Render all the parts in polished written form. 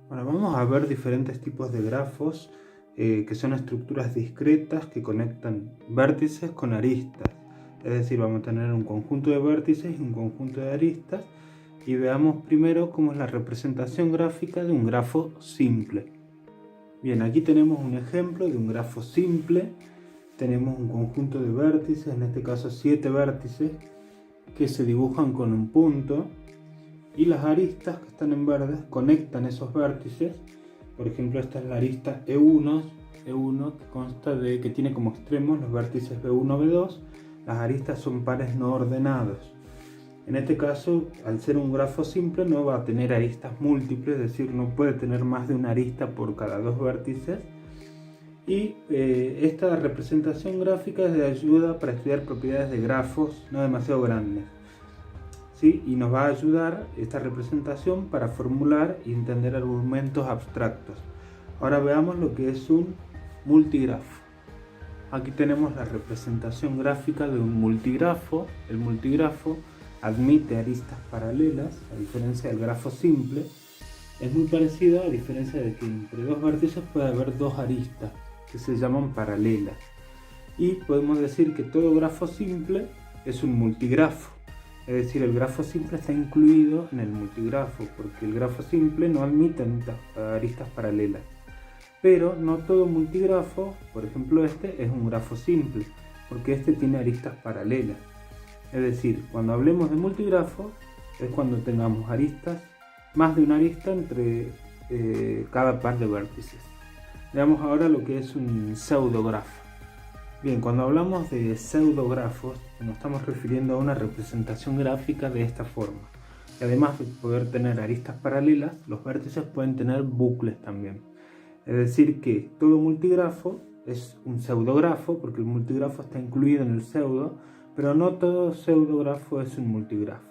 Ahora vamos a ver diferentes tipos de grafos que son estructuras discretas que conectan vértices con aristas. Es decir, vamos a tener un conjunto de vértices y un conjunto de aristas. Y veamos primero cómo es la representación gráfica de un grafo simple. Bien, aquí tenemos un ejemplo de un grafo simple. Tenemos un conjunto de vértices, en este caso 7 vértices, que se dibujan con un punto. Y las aristas que están en verde conectan esos vértices. Por ejemplo, esta es la arista E1 que consta de que tiene como extremos los vértices B1, B2. Las aristas son pares no ordenados. En este caso, al ser un grafo simple, no va a tener aristas múltiples, es decir, no puede tener más de una arista por cada dos vértices. Y esta representación gráfica es de ayuda para estudiar propiedades de grafos no demasiado grandes. ¿Sí? Y nos va a ayudar esta representación para formular y entender argumentos abstractos. Ahora veamos lo que es un multigrafo. Aquí tenemos la representación gráfica de un multigrafo. El multigrafo admite aristas paralelas, a diferencia del grafo simple. Es muy parecido, a diferencia de que entre dos vértices puede haber dos aristas que se llaman paralelas. Y podemos decir que todo grafo simple es un multigrafo. Es decir, el grafo simple está incluido en el multigrafo, porque el grafo simple no admite aristas paralelas. Pero no todo multigrafo, por ejemplo este, es un grafo simple, porque este tiene aristas paralelas. Es decir, cuando hablemos de multigrafo, es cuando tengamos aristas, más de una arista entre cada par de vértices. Veamos ahora lo que es un pseudografo. Bien, cuando hablamos de pseudografos, nos estamos refiriendo a una representación gráfica de esta forma. Y además de poder tener aristas paralelas, los vértices pueden tener bucles también. Es decir que todo multigrafo es un pseudografo, porque el multigrafo está incluido en el pseudo, pero no todo pseudografo es un multigrafo.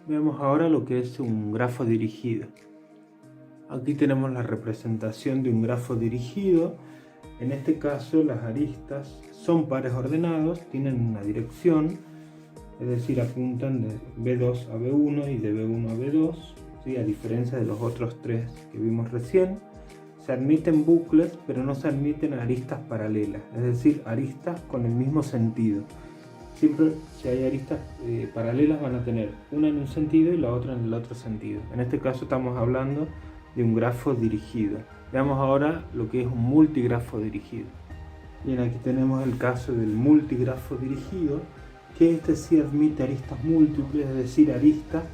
Veamos ahora lo que es un grafo dirigido. Aquí tenemos la representación de un grafo dirigido. En este caso las aristas son pares ordenados, tienen una dirección, es decir, apuntan de B2 a B1 y de B1 a B2, ¿sí? A diferencia de los otros tres que vimos recién. Se admiten bucles, pero no se admiten aristas paralelas, es decir, aristas con el mismo sentido. Siempre si hay aristas paralelas van a tener una en un sentido y la otra en el otro sentido. En este caso estamos hablando de un grafo dirigido. Veamos ahora lo que es un multigrafo dirigido. Bien, aquí tenemos el caso del multigrafo dirigido, que este sí admite aristas múltiples, es decir, aristas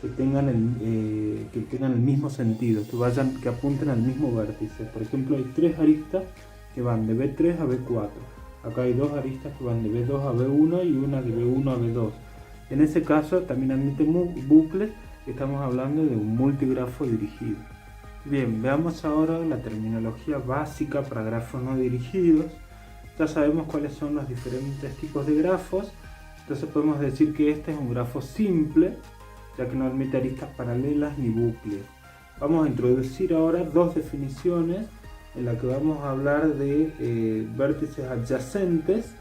que tengan el mismo sentido, que apunten al mismo vértice. Por ejemplo, hay tres aristas que van de B3 a B4. Acá hay dos aristas que van de B2 a B1 y una de B1 a B2. En ese caso también admite bucles, estamos hablando de un multigrafo dirigido. Bien, veamos ahora la terminología básica para grafos no dirigidos. Ya sabemos cuáles son los diferentes tipos de grafos, entonces podemos decir que este es un grafo simple, ya que no admite aristas paralelas ni bucles. Vamos a introducir ahora dos definiciones en las que vamos a hablar de vértices adyacentes.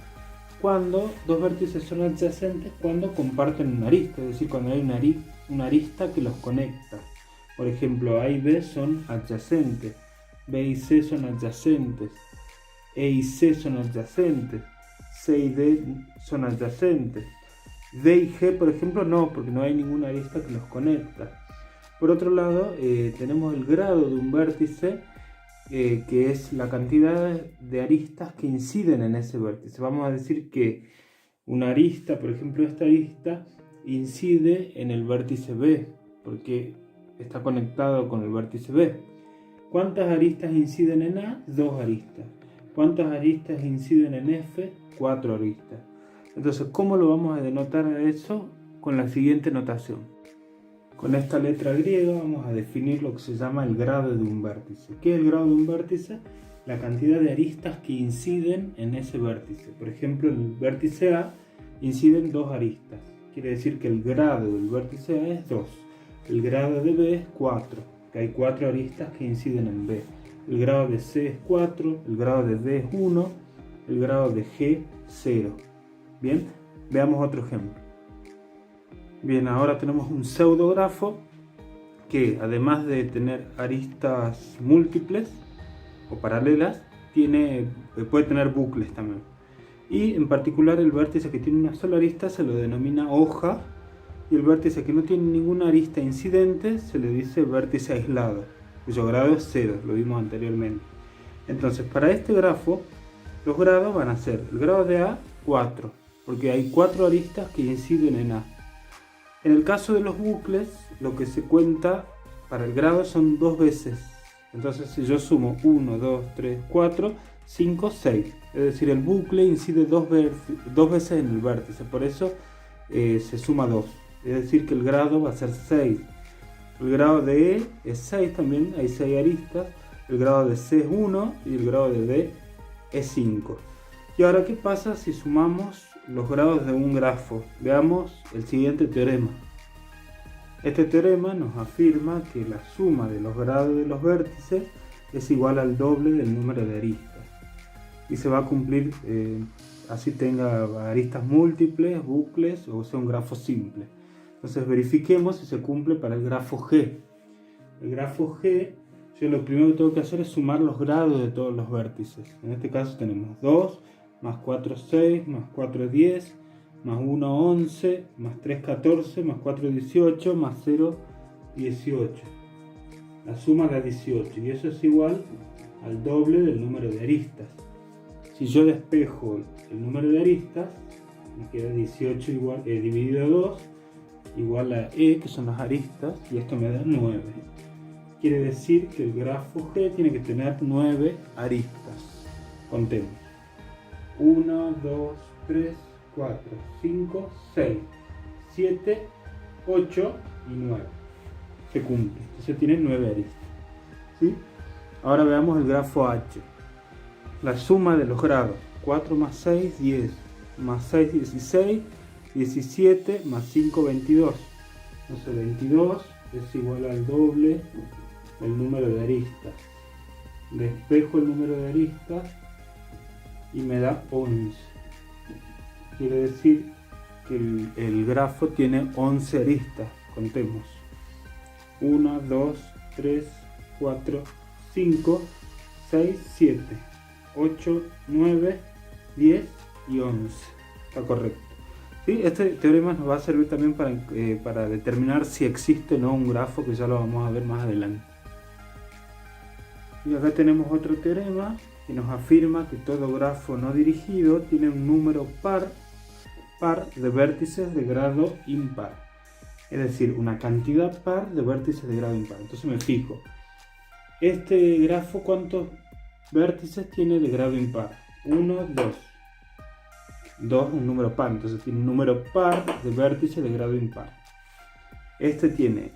Cuando dos vértices son adyacentes, cuando comparten una arista, es decir, cuando hay una arista que los conecta. Por ejemplo, A y B son adyacentes, B y C son adyacentes, E y C son adyacentes, C y D son adyacentes. D y G, por ejemplo, no, porque no hay ninguna arista que los conecta. Por otro lado, tenemos el grado de un vértice, que es la cantidad de aristas que inciden en ese vértice. Vamos a decir que una arista, por ejemplo esta arista, incide en el vértice B, porque está conectado con el vértice B. ¿Cuántas aristas inciden en A? 2 aristas. ¿Cuántas aristas inciden en F? 4 aristas. Entonces, ¿cómo lo vamos a denotar a eso? Con la siguiente notación. Con esta letra griega vamos a definir lo que se llama el grado de un vértice. ¿Qué es el grado de un vértice? La cantidad de aristas que inciden en ese vértice. Por ejemplo, en el vértice A inciden 2 aristas. Quiere decir que el grado del vértice A es 2. El grado de B es 4, que hay 4 aristas que inciden en B. El grado de C es 4, el grado de D es 1, el grado de G 0. Bien, veamos otro ejemplo. Bien, ahora tenemos un pseudografo que además de tener aristas múltiples o paralelas, puede tener bucles también. Y en particular el vértice que tiene una sola arista se lo denomina hoja, y el vértice que no tiene ninguna arista incidente se le dice vértice aislado, cuyo grado es 0, lo vimos anteriormente. Entonces, para este grafo, los grados van a ser el grado de A, 4, porque hay 4 aristas que inciden en A. En el caso de los bucles, lo que se cuenta para el grado son 2 veces. Entonces, si yo sumo 1, 2, 3, 4, 5, 6. Es decir, el bucle incide 2 veces en el vértice, por eso se suma 2. Es decir, que el grado va a ser 6. El grado de E es 6 también, hay 6 aristas. El grado de C es 1 y el grado de D es 5. Y ahora, ¿qué pasa si sumamos los grados de un grafo? Veamos el siguiente teorema. Este teorema nos afirma que la suma de los grados de los vértices es igual al doble del número de aristas. Y se va a cumplir así tenga aristas múltiples, bucles o sea un grafo simple. Entonces verifiquemos si se cumple para el grafo G. El grafo G, yo lo primero que tengo que hacer es sumar los grados de todos los vértices. En este caso tenemos 2, más 4, 6, más 4, 10, más 1, 11, más 3, 14, más 4, 18, más 0, 18. La suma da 18 y eso es igual al doble del número de aristas. Si yo despejo el número de aristas, me queda 18 dividido 2 igual a E, que son las aristas, y esto me da 9. Quiere decir que el grafo G tiene que tener 9 aristas. Contemos. 1, 2, 3, 4, 5, 6, 7, 8 y 9. Se cumple. Entonces tiene 9 aristas. ¿Sí? Ahora veamos el grafo H. La suma de los grados. 4 más 6, 10. Más 6, 16. 17 más 5, 22. Entonces 22 es igual al doble del número de aristas. Despejo el número de aristas y me da 11. Quiere decir que el grafo tiene 11 aristas. Contemos. 1, 2, 3, 4, 5, 6, 7, 8, 9, 10 y 11. Está correcto. ¿Sí? Este teorema nos va a servir también para determinar si existe o no un grafo, que ya lo vamos a ver más adelante. Y acá tenemos otro teorema que nos afirma que todo grafo no dirigido tiene un número par de vértices de grado impar. Es decir, una cantidad par de vértices de grado impar. Entonces me fijo. Este grafo, ¿cuántos vértices tiene de grado impar? 1, 2. 2 un número par, entonces tiene un número par de vértices de grado impar. Este tiene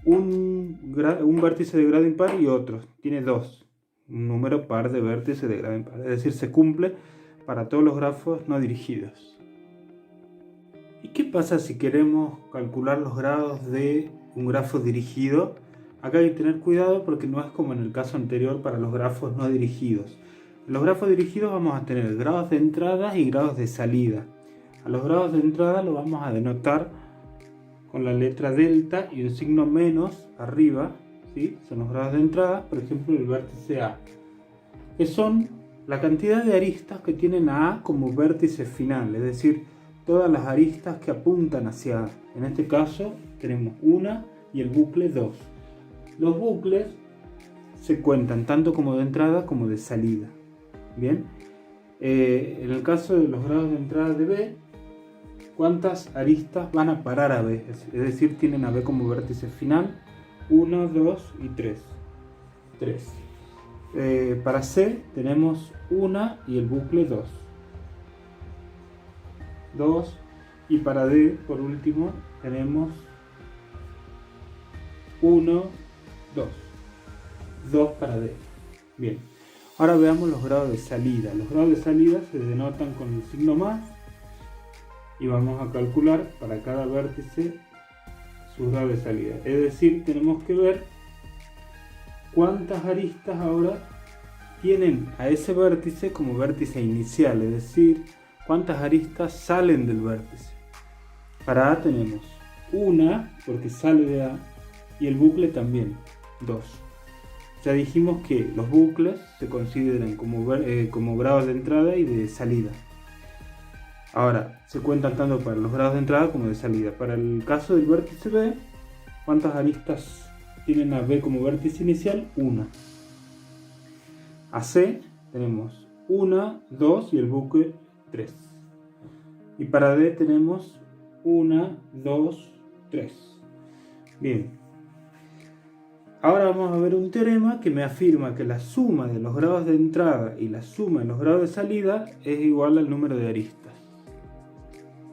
un vértice de grado impar y otro, tiene 2, un número par de vértices de grado impar. Es decir, se cumple para todos los grafos no dirigidos. ¿Y qué pasa si queremos calcular los grados de un grafo dirigido? Acá hay que tener cuidado porque no es como en el caso anterior para los grafos no dirigidos. En los grafos dirigidos vamos a tener grados de entrada y grados de salida. A los grados de entrada lo vamos a denotar con la letra delta y un signo menos arriba, ¿sí? Son los grados de entrada, por ejemplo el vértice A, que son la cantidad de aristas que tienen a A como vértice final, es decir, todas las aristas que apuntan hacia A. En este caso tenemos una y el bucle 2. Los bucles se cuentan tanto como de entrada como de salida. Bien, en el caso de los grados de entrada de B, ¿cuántas aristas van a parar a B? Es decir, tienen a B como vértice final. 1, 2 y 3. 3. Para C tenemos una y el bucle 2. 2. Y para D, por último, tenemos 1, 2. 2 para D. Bien. Ahora veamos los grados de salida. Los grados de salida se denotan con el signo más y vamos a calcular para cada vértice su grado de salida. Es decir, tenemos que ver cuántas aristas ahora tienen a ese vértice como vértice inicial, es decir, cuántas aristas salen del vértice. Para A tenemos una, porque sale de A, y el bucle también, 2. Ya dijimos que los bucles se consideran como grados de entrada y de salida. Ahora, se cuentan tanto para los grados de entrada como de salida. Para el caso del vértice B, ¿cuántas aristas tienen a B como vértice inicial? 1. A C tenemos 1, 2 y el bucle 3. Y para D tenemos 1, 2, 3. Bien. Ahora vamos a ver un teorema que me afirma que la suma de los grados de entrada y la suma de los grados de salida es igual al número de aristas.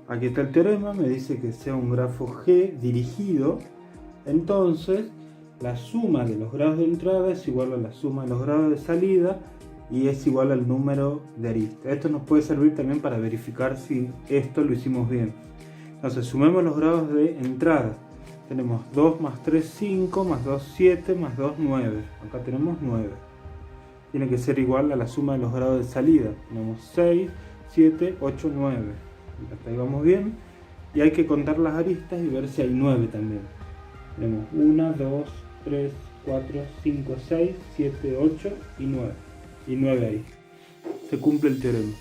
Aquí está el teorema, me dice que sea un grafo G dirigido, entonces la suma de los grados de entrada es igual a la suma de los grados de salida y es igual al número de aristas. Esto nos puede servir también para verificar si esto lo hicimos bien. Entonces sumemos los grados de entrada. Tenemos 2 más 3, 5, más 2, 7, más 2, 9. Acá tenemos 9. Tiene que ser igual a la suma de los grados de salida. Tenemos 6, 7, 8, 9. Hasta ahí vamos bien. Y hay que contar las aristas y ver si hay 9 también. Tenemos 1, 2, 3, 4, 5, 6, 7, 8 y 9. Y 9 ahí. Se cumple el teorema.